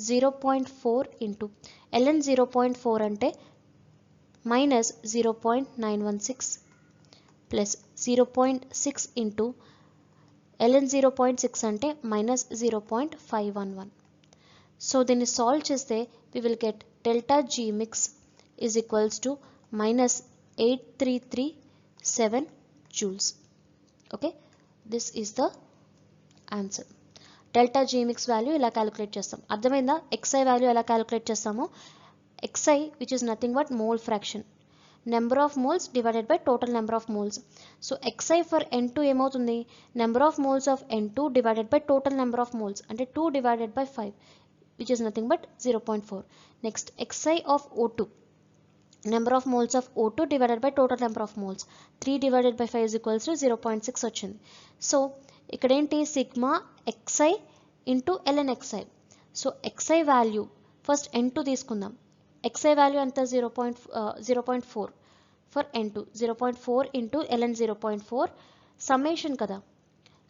0.4 into ln 0.4 అంటే minus 0.916 plus 0.6 into ln 0.6 అంటే minus 0.511. So దీన్ని solve చేస్తే we will get delta G mix is equals to minus 8337 joules. Okay, this is the answer. Delta G mix value ఇలా calculate చేస్తాం. అర్థమైందా? xi value ఎలా calculate చేస్తామో, xi which is nothing but mole fraction, number of moles divided by total number of moles. So xi for n2 ఏమవుతుంది? Number of moles of n2 divided by total number of moles అంటే 2 divided by 5 which is nothing but 0.4. Next xi of O2, number of moles of O2 divided by total number of moles 3 divided by 5 is equals to 0.6 వచ్చింది. So ఇక్కడ ఏంటి? Sigma xi into ln xi. So xi value first n2 తీసుకుందాం. xi value ఎంత? 0.4 for n2, 0.4 into ln 0.4 summation కదా,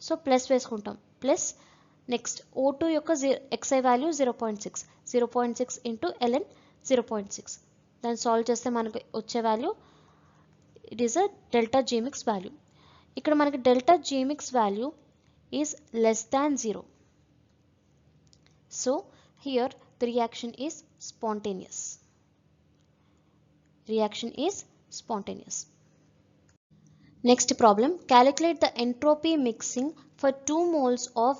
so plus వేసుకుంటాం. Plus next O2 యొక్క xi value 0.6 into ln 0.6. దాన్ని solve చేస్తే మనకు వచ్చే value it is a delta G mix value. ఇక్కడ మనకి delta G mix value is less than 0. So here the reaction is spontaneous. Reaction is spontaneous. Next problem, calculate the entropy mixing for 2 moles of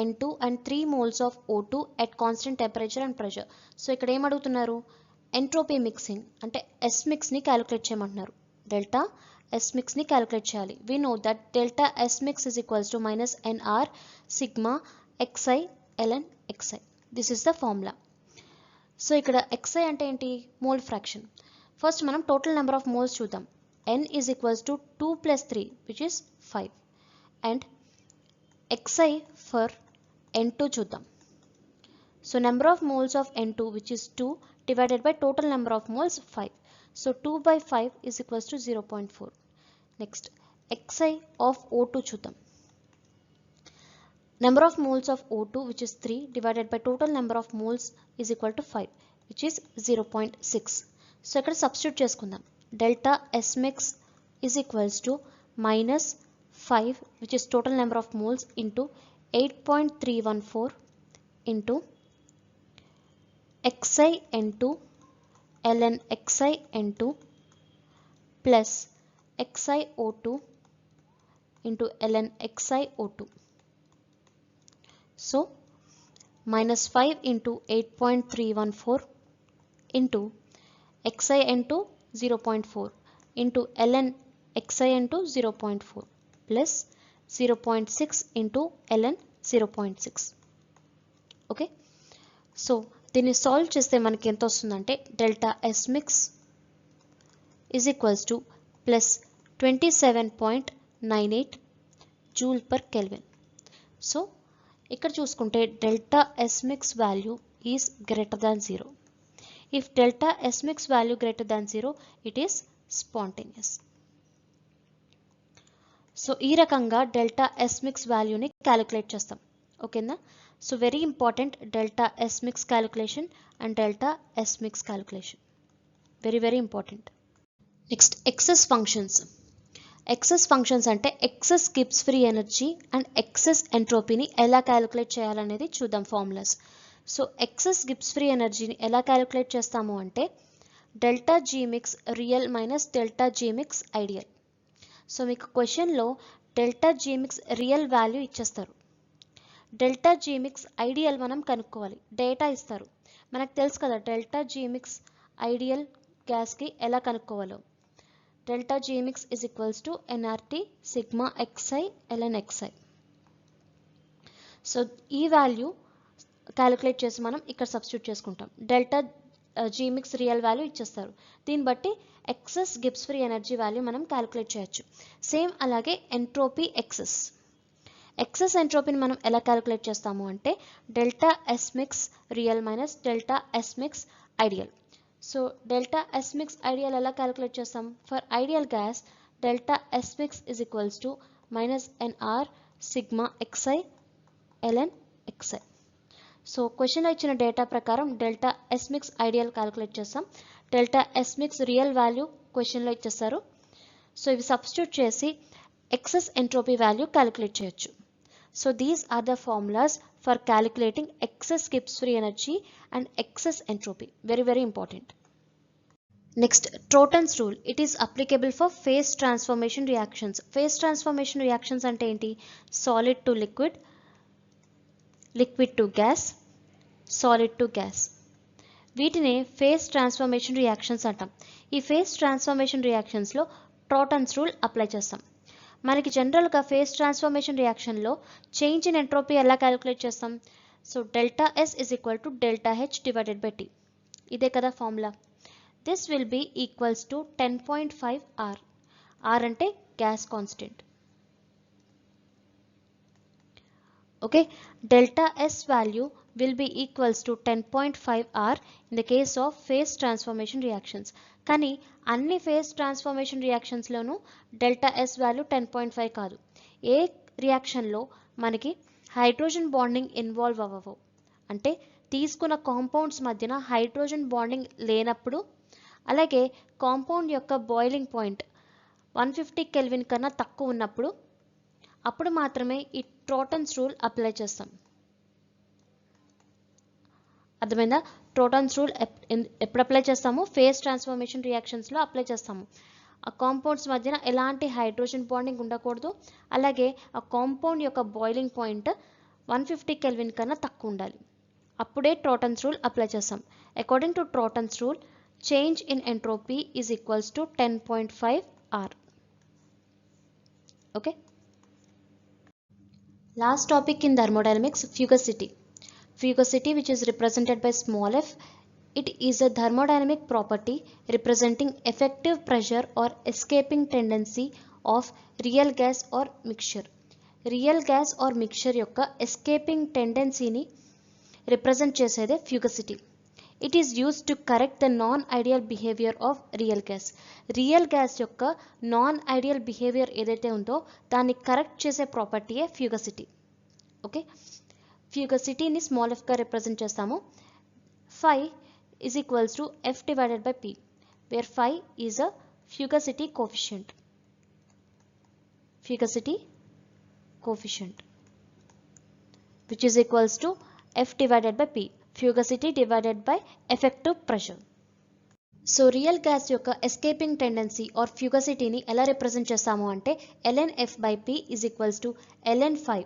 N2 and 3 moles of O2 at constant temperature and pressure. So ఇక్కడ ఏం అడుగుతున్నారు? Entropy mixing అంటే S mix ని calculate చేయమంటున్నారు. Delta S mix ని calculate చేయాలి. We know that delta S mix is equals to minus NR sigma xi ln xi. This is the formula. So ఇక్కడ xi అంటే ఏంటి? Mole fraction. ఫస్ట్ మనం total number of moles చూద్దాం. n is equals to 2 plus 3 which is 5 and xi for n2 చూద్దాం. So number of moles of n2 which is 2 divided by total number of moles 5. So 2 by 5 is equals to 0.4. Next xi of O2 చూద్దాం. Number of moles of O2 which is 3 divided by total number of moles is equal to 5 which is 0.6. So ఇక్కడ substitute చేసుకుందాం. Delta S mix is equals to minus 5 which is total number of moles into 8.314 into xi n2 ln xi n2 plus xi O2 into ln xi O2. So minus 5 into 8.314 into xi n2 0.4 into ln xi n2 0.4 plus 0.6 into ln 0.6. Okay, so దీన్ని solve చేస్తే మనకి ఎంత వస్తుందంటే delta S mix is equals to plus 27.98 joule per Kelvin. So ఇక్కడ చూసుకుంటే delta S mix value is greater than 0. If delta S mix value greater than 0, it is spontaneous. So ఈ రకంగా delta S mix వాల్యూని calculate చేస్తాం. ఓకేనా? So very important delta S mix calculation and delta S mix calculation, very very important. Next excess functions. Excess functions అంటే excess Gibbs free energy and excess ఎంట్రోపీని ఎలా calculate చేయాలనేది చూద్దాం formulas. So excess Gibbs free ఎనర్జీని ఎలా calculate చేస్తాము అంటే delta G mix real minus delta G mix ideal. So మీకు క్వశ్చన్లో delta G mix real value ఇచ్చేస్తారు, డెల్టా జీ మిక్స్ ఐడియల్ మనం కనుక్కోవాలి. డేటా ఇస్తారు, మనకు తెలుసు కదా డెల్టా జీ మిక్స్ ఐడియల్ గ్యాస్కి ఎలా కనుక్కోవాలో. Delta G mix is equals to NRT sigma XI LN XI. So ఈ వాల్యూ క్యాలిక్యులేట్ చేసి మనం ఇక్కడ సబ్స్టిట్యూట్ చేసుకుంటాం. Delta G mix real value ఇచ్చేస్తారు, దీన్ని బట్టి excess Gibbs free energy value మనం క్యాలిక్యులేట్ చేయొచ్చు. సేమ్ అలాగే ఎంట్రోపీ ఎక్సెస్ ఎంట్రోపీని మనం ఎలా క్యాలిక్యులేట్ చేస్తాము అంటే delta S mix real minus delta S mix ideal. So delta S mix ideal ఎలా క్యాలిక్యులేట్ చేస్తాం? For ideal gas delta S mix is equals to minus NR sigma XI LN XI. So క్వశ్చన్లో ఇచ్చిన data ప్రకారం delta S mix ideal calculate చేస్తాం, delta S mix real value క్వశ్చన్లో ఇచ్చేస్తారు. So ఇవి substitute చేసి ఎక్సెస్ ఎంట్రోపీ వాల్యూ క్యాలిక్యులేట్ చేయొచ్చు. So these are the formulas for calculating excess Gibbs free energy and excess entropy. Very very important. Next, Trouton's rule. It is applicable for phase transformation reactions. Phase transformation reactions అంటే ఏంటి? Solid to liquid, liquid to gas, solid to gas. వీటినే phase transformation reactions అంటాం. ఈ phase transformation రియాక్షన్స్లో Trouton's rule apply చేస్తాం. మనకి జనరల్గా phase transformation రియాక్షన్లో చేంజ్ ఇన్ ఎంట్రోపీ ఎలా క్యాలిక్యులేట్ చేస్తాం? So delta S is equal to delta H divided by T. ఇదే కదా formula. This will be equals to 10.5 R. Are అంటే gas constant. Okay, delta S value will be equals to 10.5 R in the case of phase transformation reactions. కానీ అన్ని phase transformation reactions లోనూ delta S value 10.5 కాదు. ఏ రియాక్షన్లో మనకి hydrogen bonding involve అవ్వవు, అంటే తీసుకున్న compounds మధ్యన హైడ్రోజన్ బాండింగ్ లేనప్పుడు, అలాగే కాంపౌండ్ యొక్క బాయిలింగ్ పాయింట్ 150 కెల్విన్ కన్నా తక్కువ ఉన్నప్పుడు, అప్పుడు మాత్రమే ఈ ట్రోటన్స్ రూల్ అప్లై చేస్తాం. అర్థమైందా? ట్రోటన్స్ రూల్ ఎప్పుడు అప్లై చేస్తాము? ఫేజ్ ట్రాన్స్ఫర్మేషన్ రియాక్షన్స్లో అప్లై చేస్తాము. ఆ కాంపౌండ్స్ మధ్యన ఎలాంటి హైడ్రోజన్ బాండింగ్ ఉండకూడదు, అలాగే ఆ కాంపౌండ్ యొక్క బాయిలింగ్ పాయింట్ 150 కెల్విన్ కన్నా తక్కువ ఉండాలి. అప్పుడే ట్రోటన్స్ రూల్ అప్లై చేస్తాం. According to Trouton's rule, change in entropy is equals to 10.5 R. Okay. Last topic in thermodynamics, fugacity. Fugacity, which is represented by small f, it is a thermodynamic property representing effective pressure or escaping tendency of real gas or mixture. Real gas or mixture యొక్క escaping tendency ని represent చేసేదే fugacity. It is used to correct the non-ideal behavior of real gas. Real gas యొక్క non ideal behaviour ఏదైతే ఉందో దాన్ని correct చేసే ప్రాపర్టీయే fugacity. Okay, ఫ్యూగసిటీని స్మాల్ ఎఫ్గా రిప్రజెంట్ చేస్తాము. Phi is equals to F divided by P, where phi is a fugacity coefficient. Fugacity coefficient which is equals to F divided by P, fugacity divided by effective pressure. So real gas యొక్క escaping tendency or ఫ్యూగసిటీని ఎలా represent చేస్తాము అంటే ln f by p is equals to ln phi.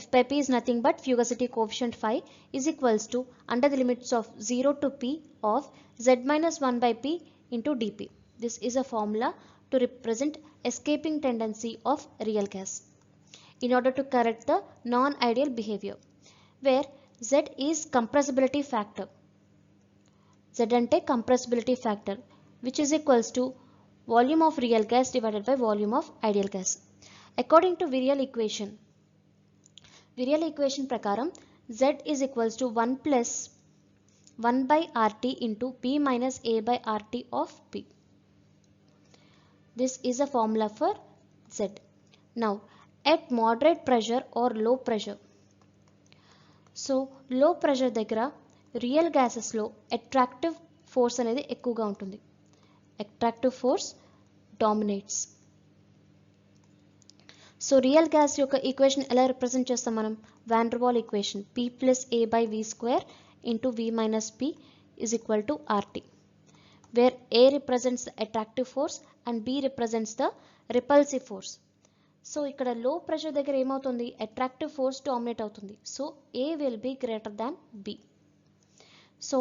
f by p is nothing but fugacity coefficient phi is equals to under the limits of 0 to p of z minus 1 by p into dp. This is a formula to represent escaping tendency of real gas in order to correct the non-ideal behavior, where Z is compressibility factor. Z ante compressibility factor, which is equals to volume of real gas divided by volume of ideal gas. According to Virial equation prakaram, Z is equals to 1 plus 1 by RT into P minus A by RT of P. This is a formula for Z. Now, at moderate pressure or low pressure, so low pressure దగ్గర real గ్యాసెస్లో attractive force అనేది ఎక్కువగా ఉంటుంది. Attractive force dominates. So real gas యొక్క equation ఎలా represent చేస్తాం మనం? Van der Waal equation, P plus A by V square into V minus P is equal to RT, where A represents the attractive force and B represents the repulsive force. So ఇక్కడ లో pressure దగ్గర ఏమవుతుంది, attractive force dominate అవుతుంది. So A will be greater than B. So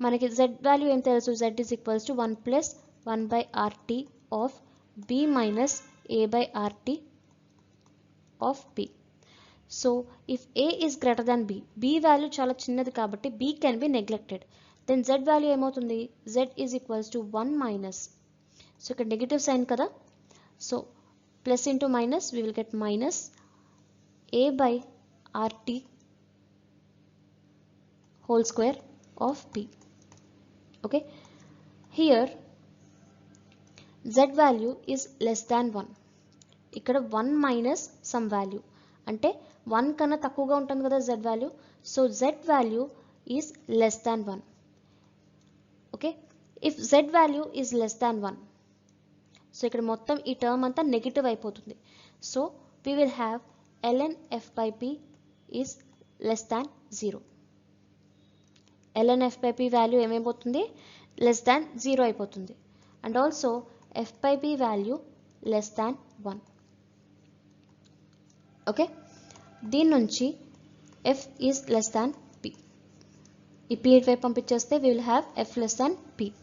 మనకి Z value ఏం తెలుసు, Z is equals to 1 plus 1 by RT of B minus A by RT of B. So if A is greater than B, B value చాలా చిన్నది కాబట్టి B can be neglected. Then Z value ఏమవుతుంది, Z is equals to 1 minus, so ఇక్కడ negative sign కదా, so plus into minus we will get minus A by RT whole square of B. Okay, here Z value is less than 1. ఇక్కడ 1 minus some value అంటే 1 కన్నా తక్కువగా ఉంటుంది కదా Z value. So Z value is less than 1. Okay, if Z value is less than 1, so ఇక్కడ మొత్తం ఈ term అంతా నెగిటివ్ అయిపోతుంది. So we will have ln f by p is less than 0. ln f by p value ఏమైపోతుంది, less than 0 అయిపోతుంది. And also f by p value less than 1. Okay, దీని నుంచి f is less than p. ఈ p ఇటువైపు పంపించేస్తే we will have f less than p.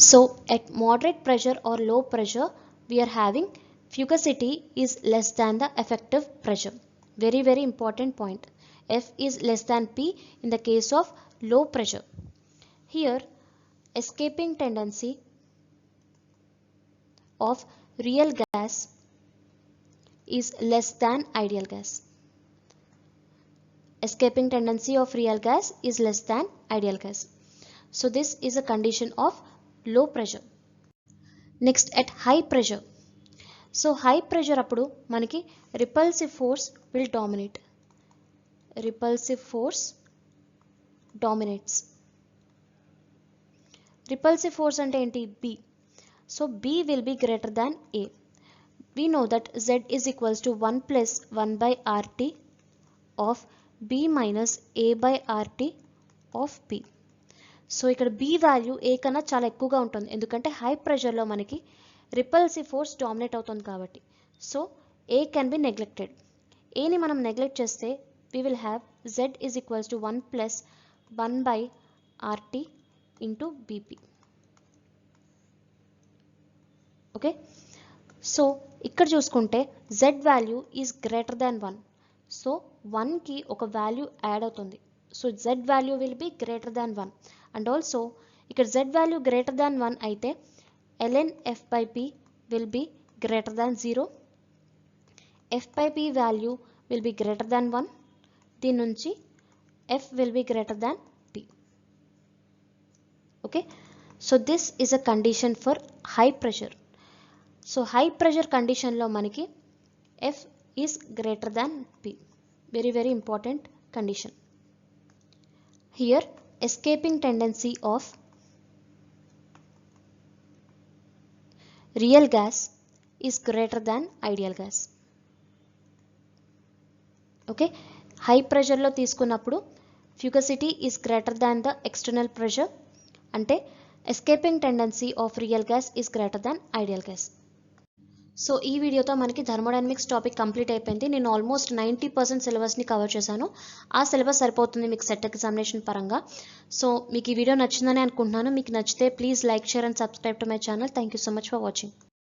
So at moderate pressure or low pressure we are having fugacity is less than the effective pressure. Very very important point. F is less than p in the case of low pressure. Here escaping tendency of real gas is less than ideal gas. Escaping tendency of real gas is less than ideal gas. So this is a condition of low pressure. Next at high pressure. So high pressure appudu manaki repulsive force will dominate. Repulsive force dominates. Repulsive force ante enti, B. So B will be greater than A. We know that Z is equals to 1 plus 1 by RT of B minus A by RT of B. So ఇక్కడ B value A కన్నా చాలా ఎక్కువగా ఉంటుంది, ఎందుకంటే high ప్రెషర్లో మనకి repulsive force dominate అవుతుంది కాబట్టి. So A can be neglected. Aని మనం నెగ్లెక్ట్ చేస్తే we will have Z is equals to 1 plus 1 by RT into BP. Okay, so ఇక్కడ చూసుకుంటే Z value is greater than 1. So 1కి ఒక వాల్యూ యాడ్ అవుతుంది. So Z value will B greater than 1. And also ఇక్కడ Z value greater దాన్ 1 అయితే ln f by p will be greater than 0. f by p value will be greater than 1. దీని నుంచి f will be greater than p. Okay, so this is a condition for high pressure. So high pressure condition లో మనకి f is greater than p. Very very important condition. Here escaping tendency of real gas is greater than ideal gas. Okay, high pressure లో తీసుకున్నప్పుడు fugacity is greater than the external pressure, అంటే escaping tendency of real gas is greater than ideal gas. So ఈ వీడియోతో మనకి thermodynamics topic complete అయిపోయింది. నేను almost 90% సిలబస్ని cover చేశాను. ఆ సిలబస్ సరిపోతుంది మీకు సెట్ ఎగ్జామినేషన్ పరంగా. సో మీకు ఈ వీడియో నచ్చిందని అనుకుంటున్నాను. మీకు నచ్చితే please like, share and subscribe to my channel. Thank you so much for watching.